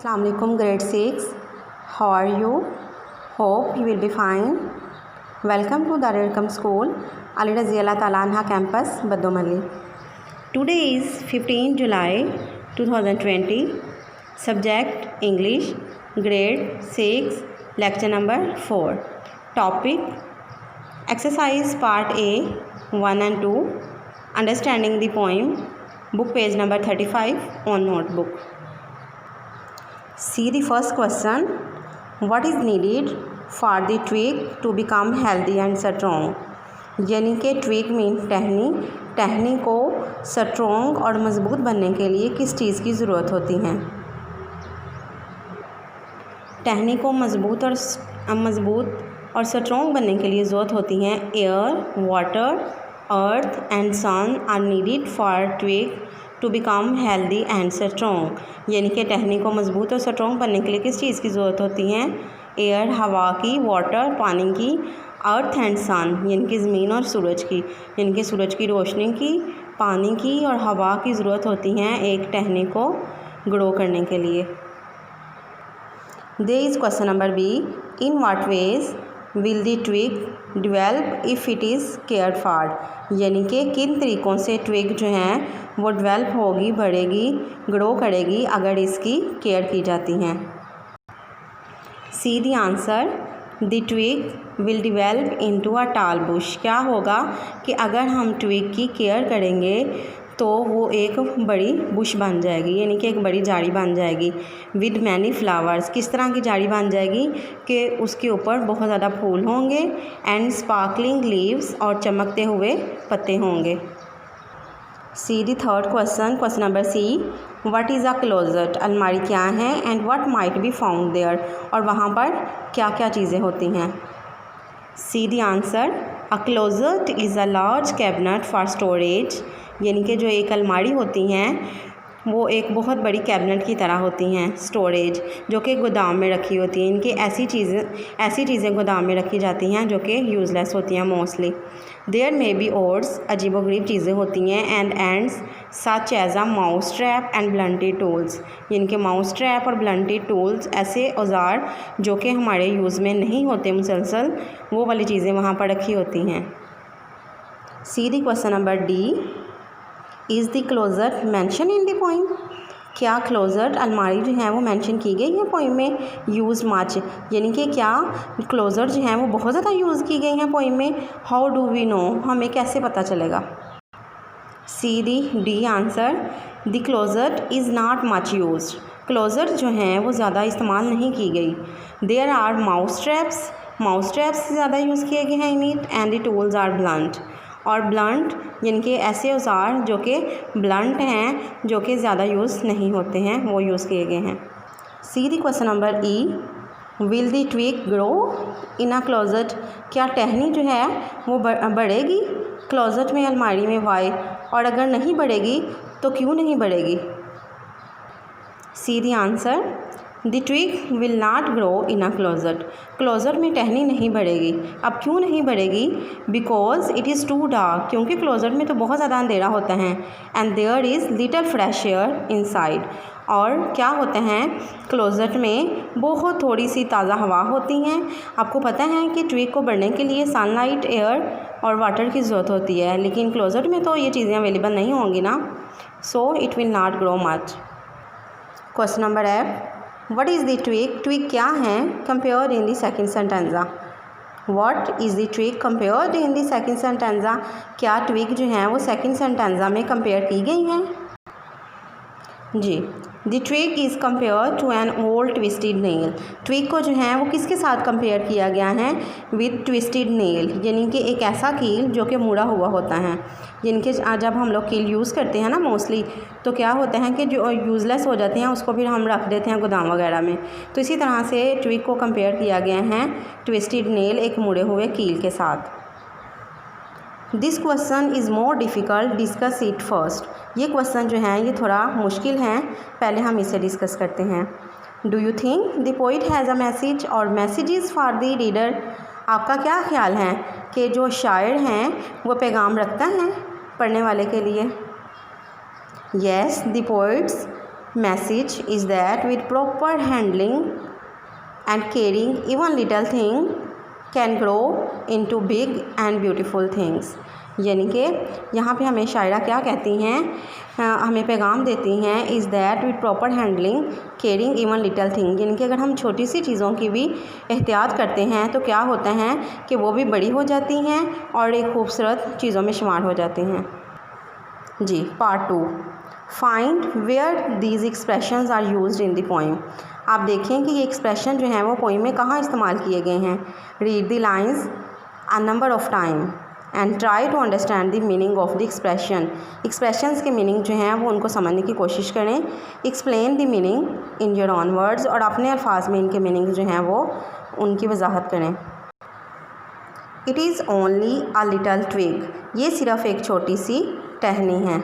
Assalamu alaikum grade 6. How are you? Hope you will be fine. Welcome to Darul Arqam School, Ali Raziyallah Ta'ala Anha campus, Badomalli. Today is 15 July 2020. Subject English, grade 6, lecture number 4. Topic Exercise Part A 1 and 2. Understanding the poem. Book page number 35 on notebook. See the first question. What is needed for the twig to become healthy and strong? यानी कि twig mean टहनी को strong और मज़बूत बनने के लिए किस चीज़ की ज़रूरत होती है? टहनी को मज़बूत और स्ट्रॉन्ग बनने के लिए ज़रूरत होती हैं air, water, earth and sun are needed for twig to become healthy and strong. यानी कि टहनी को मज़बूत और स्ट्रॉन्ग बनने के लिए किस चीज़ की ज़रूरत होती है? एयर हवा की, वाटर पानी की, अर्थ एंड सन यानी कि ज़मीन और सूरज की, यानी कि सूरज की रोशनी की, पानी की और हवा की ज़रूरत होती हैं एक टहनी को ग्रो करने के लिए। There is question number B, in what ways will the twig develop if it is care for? यानी कि किन तरीक़ों से ट्विग जो हैं वो डेवलप होगी, बढ़ेगी, ग्रो करेगी अगर इसकी केयर की जाती हैं। See the answer, the twig will develop into a tall bush. क्या होगा कि अगर हम ट्विग की केयर करेंगे तो वो एक बड़ी बुश बन जाएगी, यानी कि एक बड़ी झाड़ी बन जाएगी विद मैनी फ्लावर्स। किस तरह की झाड़ी बन जाएगी कि उसके ऊपर बहुत ज़्यादा फूल होंगे एंड स्पार्कलिंग लीव्स और चमकते हुए पत्ते होंगे। See the third question, question number C, what is a closet? अलमारी क्या है and what might be found there, और वहाँ पर क्या क्या चीज़ें होती हैं? See the answer, a closet is a large cabinet for storage. यानी कि जो एक अलमारी होती हैं वो एक बहुत बड़ी कैबिनेट की तरह होती हैं, स्टोरेज, जो कि गोदाम में रखी होती हैं। इनकी ऐसी चीज़ें गोदाम में रखी जाती हैं जो कि यूज़लेस होती हैं mostly. There may be odds, अजीबोगरीब चीज़ें होती हैं, and ends such as a mousetrap and blunted tools. यानी कि माउस ट्रैप और ब्लंटेड टूल्स ऐसे औजार जो कि हमारे यूज़ में नहीं होते मुसलसल, वो वाली चीज़ें वहाँ पर रखी होती हैं। See the question number D, is the closet mention in the poem? क्या क्लोजेट अलमारी जो है वो मेंशन की गई है पोइम में? यूज़ मच, यानी कि क्या क्लोजेट जो हैं वो बहुत ज़्यादा यूज़ की गई हैं पोइम में? हाउ डू वी नो, हमें कैसे पता चलेगा? See the answer, the closet is not much use. Closet जो हैं वो ज़्यादा इस्तेमाल नहीं की गई। देयर आर माउस ट्रैप्स ज़्यादा यूज़ किए गए हैं in it, and the tools are blunt, और ब्लंट यानी कि ऐसे औजार जो कि ब्लंट हैं, जो कि ज़्यादा यूज़ नहीं होते हैं, वो यूज़ किए गए हैं। See the question number E, will the twig grow in a closet? क्या टहनी जो है वो बढ़ेगी क्लोजेट में, अलमारी में? वाई, और अगर नहीं बढ़ेगी तो क्यों नहीं बढ़ेगी? See the answer, the twig will not grow in a closet. Closet में टहनी नहीं बढ़ेगी। अब क्यों नहीं बढ़ेगी? Because it is too dark, क्योंकि क्लोजेट में तो बहुत ज़्यादा अंधेरा होता है, and there is little fresh air inside. और क्या होते हैं क्लोजेट में बहुत थोड़ी सी ताज़ा हवा होती हैं। आपको पता है कि ट्विग को बढ़ने के लिए सनलाइट, एयर और वाटर की ज़रूरत होती है, लेकिन क्लोजेट में तो ये चीज़ें अवेलेबल नहीं होंगी ना, so it will not grow much. Question number F, what is the twig? Twig क्या है compared in the second sentence? What is the twig compared in the second sentence? क्या ट्विग जो हैं वो सेकंड सेंटेंजा में कंपेयर की गई हैं? G, the twig is compare to an old twisted nail. Twig को जो है वो किसके साथ कंपेयर किया गया है? विद ट्विस्टेड नेल, यानी कि एक ऐसा कील जो कि मुड़ा हुआ होता है। यानी कि जब हम लोग कील यूज़ करते हैं ना मोस्टली, तो क्या होता है कि जो यूज़लेस हो जाते हैं उसको फिर हम रख देते हैं गोदाम वगैरह में। तो इसी तरह से ट्विग को कंपेयर किया गया है ट्विस्टेड नेल, एक मुड़े हुए कील के साथ। This question is more difficult, discuss it first. ये क्वेश्चन जो है ये थोड़ा मुश्किल हैं, पहले हम इसे डिस्कस करते हैं। Do you think the poet has a message और मैसेजेस फॉर द रीडर? आपका क्या ख्याल है कि जो शायर हैं वो पैगाम रखता है पढ़ने वाले के लिए? Yes, the poets message is that with proper handling and caring, even little thing can grow into big and beautiful things। यानी कि यहाँ पे हमें शायरा क्या कहती हैं, हमें पैगाम देती हैं, is that with proper handling caring even little thing, यानी कि अगर हम छोटी सी चीज़ों की भी एहतियात करते हैं तो क्या होता है कि वो भी बड़ी हो जाती हैं और एक खूबसूरत चीज़ों में शुमार हो जाती हैं। G, part 2, find where these expressions are used in the poem. आप देखें कि ये एक्सप्रेशन जो हैं वो पोइम में कहाँ इस्तेमाल किए गए हैं। Read the lines a number of time and try to understand the meaning of the expression. Expressions के मीनिंग जो हैं वो उनको समझने की कोशिश करें। Explain the meaning in your own words, और अपने अल्फाज में इनके मीनिंग जो हैं वो उनकी वजाहत करें। It is only a little twig, ये सिर्फ एक छोटी सी टहनी है।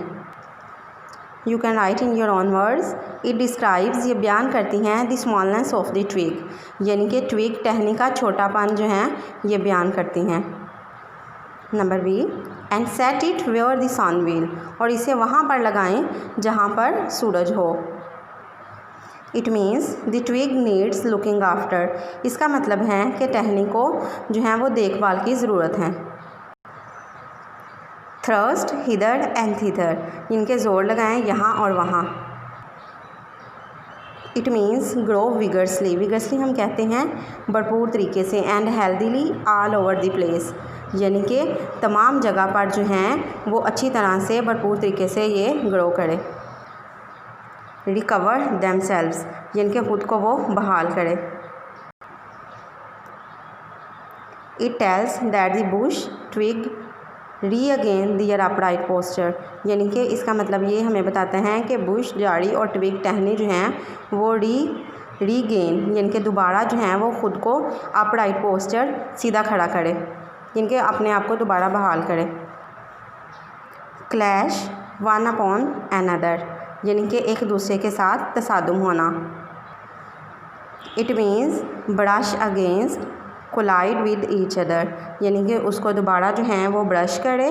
You can write in your own words. It describes, ये बयान करती हैं the smallness of the twig, यानी कि ट्विग टहनी का छोटापन जो है ये बयान करती हैं। Number B, and set it where the sun will, और इसे वहाँ पर लगाएं जहाँ पर सूरज हो। It means the twig needs looking after, इसका मतलब है कि टहनी को जो है वो देखभाल की ज़रूरत है। थ्रस्ट हिदर एंड थिदर, इनके ज़ोर लगाएं यहाँ और वहाँ। इट मीन्स ग्रो विगर्सली, विगर्सली हम कहते हैं भरपूर तरीके से, and healthily all over the place, यानी कि तमाम जगह पर जो हैं वो अच्छी तरह से भरपूर तरीके से ये ग्रो करे। रिकवर देमसेल्व्स, यानी कि खुद को वो बहाल करे। It tells that the bush twig regain their upright posture, यानी कि इसका मतलब ये हमें बताता है कि बुश झाड़ी और ट्विग टहनी जो हैं वो रीगेन यानी कि दोबारा जो हैं वो ख़ुद को अपराइट पोस्चर सीधा खड़ा करे, यानी कि अपने आप को दोबारा बहाल करे। क्लैश वन अपॉन अनदर, यानी कि एक दूसरे के साथ तसादुम होना। It means brush against collide with each other, यानी कि उसको दोबारा जो हैं वो ब्रश करे,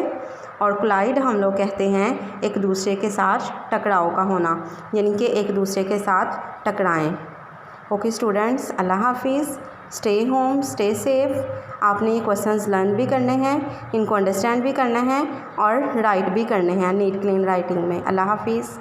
और कोलाइड हम लोग कहते हैं एक दूसरे के साथ टकराव का होना, यानी कि एक दूसरे के साथ टकराएं। ओके स्टूडेंट्स, अल्लाह हाफिज़, स्टे होम, स्टे सेफ। आपने ये क्वेश्चंस लर्न भी करने हैं, इनको अंडरस्टैंड भी करना है और राइट भी करने हैं नीट क्लीन राइटिंग में। अल्लाह हाफिज़।